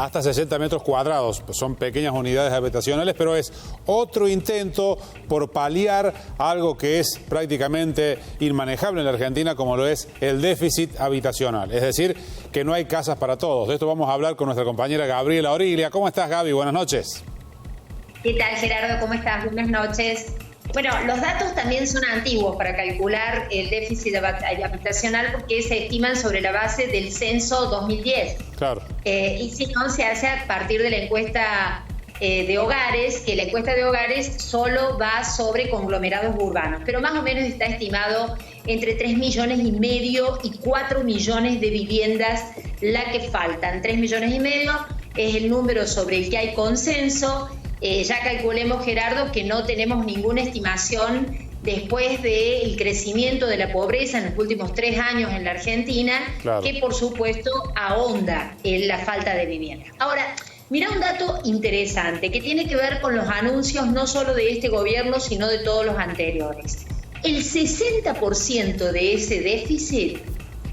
hasta 60 metros cuadrados. Son pequeñas unidades habitacionales, pero es otro intento por paliar algo que es prácticamente inmanejable en la Argentina, como lo es el déficit habitacional. Es decir, que no hay casas para todos. De esto vamos a hablar con nuestra compañera Gabriela Origlia. ¿Cómo estás, Gaby? Buenas noches. ¿Qué tal, Gerardo? ¿Cómo estás? Buenas noches. Bueno, los datos también son antiguos para calcular el déficit habitacional porque se estiman sobre la base del censo 2010. Claro. Y si no, se hace a partir de la encuesta de hogares, que la encuesta de hogares solo va sobre conglomerados urbanos, pero más o menos está estimado entre 3,5 millones y 4 millones de viviendas la que faltan. 3,5 millones es el número sobre el que hay consenso. Ya calculemos, Gerardo, que no tenemos ninguna estimación después del crecimiento de la pobreza en los últimos 3 años en la Argentina, claro, que por supuesto ahonda en la falta de vivienda. Ahora, mira un dato interesante que tiene que ver con los anuncios no solo de este gobierno, sino de todos los anteriores. El 60% de ese déficit,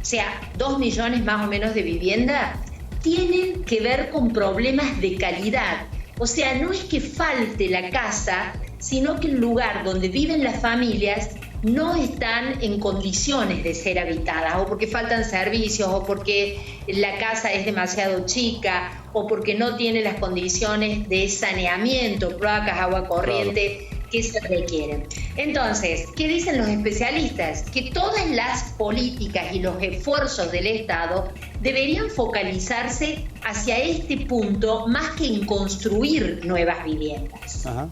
o sea, 2 millones más o menos de vivienda, tienen que ver con problemas de calidad. O sea, no es que falte la casa, sino que el lugar donde viven las familias no están en condiciones de ser habitadas, o porque faltan servicios, o porque la casa es demasiado chica, o porque no tiene las condiciones de saneamiento, cloacas, agua corriente, claro, que se requieren. Entonces, ¿qué dicen los especialistas? Que todas las políticas y los esfuerzos del Estado deberían focalizarse hacia este punto más que en construir nuevas viviendas. Ajá.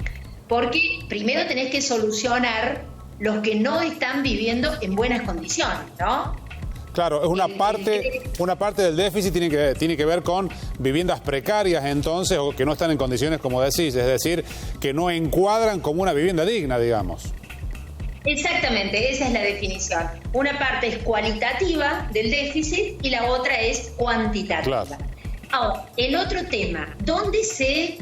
Porque primero tenés que solucionar los que no están viviendo en buenas condiciones, ¿no? Claro, es una parte del déficit tiene que ver con viviendas precarias entonces, o que no están en condiciones como decís, es decir, que no encuadran como una vivienda digna, digamos. Exactamente, esa es la definición. Una parte es cualitativa del déficit y la otra es cuantitativa. Claro. Ahora, el otro tema, ¿dónde se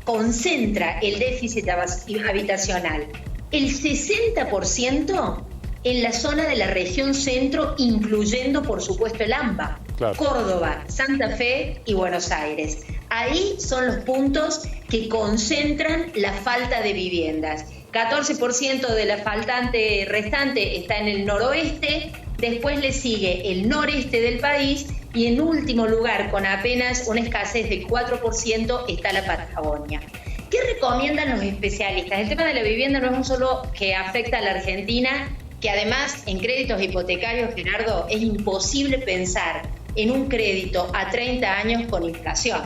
concentra el déficit habitacional? El 60% en la zona de la región centro, incluyendo, por supuesto, el AMBA, claro, Córdoba, Santa Fe y Buenos Aires. Ahí son los puntos que concentran la falta de viviendas. 14% de la faltante restante está en el noroeste, después le sigue el noreste del país y en último lugar, con apenas una escasez del 4%, está la Patagonia. ¿Qué recomiendan los especialistas? El tema de la vivienda no es solo que afecta a la Argentina, que además en créditos hipotecarios, Gerardo, es imposible pensar en un crédito a 30 años con inflación.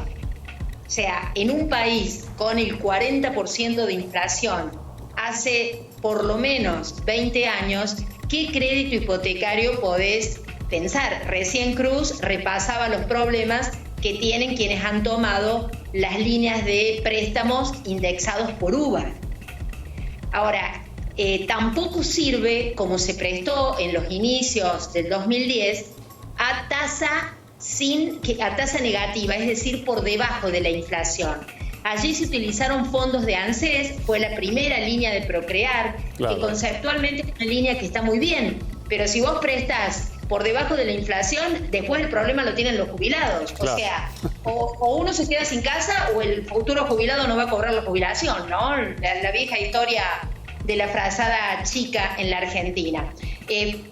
O sea, en un país con el 40% de inflación hace por lo menos 20 años, ¿qué crédito hipotecario podés pensar? Recién Cruz repasaba los problemas que tienen quienes han tomado las líneas de préstamos indexados por UVA. Ahora, tampoco sirve, como se prestó en los inicios del 2010, a tasa negativa, es decir, por debajo de la inflación. Allí se utilizaron fondos de ANSES, fue la primera línea de Procrear, claro, que conceptualmente es una línea que está muy bien, pero si vos prestas por debajo de la inflación, después el problema lo tienen los jubilados. Claro. O sea, o uno se queda sin casa o el futuro jubilado no va a cobrar la jubilación, ¿no? La vieja historia de la frazada chica en la Argentina.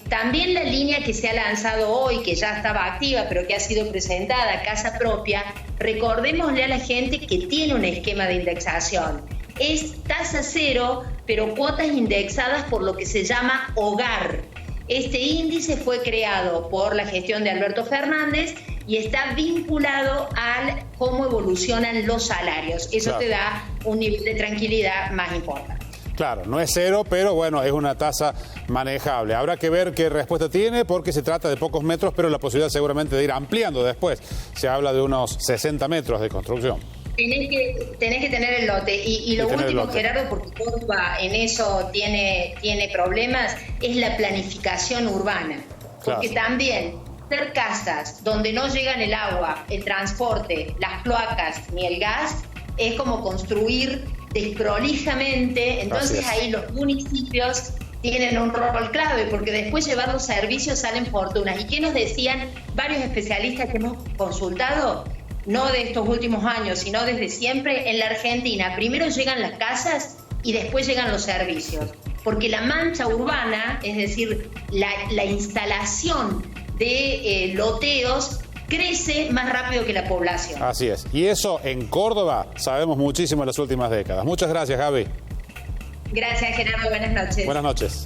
También la línea que se ha lanzado hoy, que ya estaba activa, pero que ha sido presentada, Casa Propia, recordémosle a la gente que tiene un esquema de indexación. Es tasa cero, pero cuotas indexadas por lo que se llama hogar. Este índice fue creado por la gestión de Alberto Fernández y está vinculado a cómo evolucionan los salarios. Eso, claro, te da un nivel de tranquilidad más importante. Claro, no es cero, pero bueno, es una tasa manejable. Habrá que ver qué respuesta tiene, porque se trata de pocos metros, pero la posibilidad seguramente de ir ampliando después. Se habla de unos 60 metros de construcción. Tenés que tener el lote. Y lo último, Gerardo, porque Córdoba en eso tiene problemas, es la planificación urbana. Porque claro, también hacer casas donde no llegan el agua, el transporte, las cloacas ni el gas, es como construir desprolijamente. Entonces ahí los municipios tienen un rol clave, porque después llevar los servicios salen fortunas. ¿Y qué nos decían varios especialistas que hemos consultado? no de estos últimos años, sino desde siempre, en la Argentina primero llegan las casas y después llegan los servicios. Porque la mancha urbana, es decir, la instalación de loteos, crece más rápido que la población. Así es. Y eso en Córdoba sabemos muchísimo en las últimas décadas. Muchas gracias, Gaby. Gracias, Gerardo. Buenas noches. Buenas noches.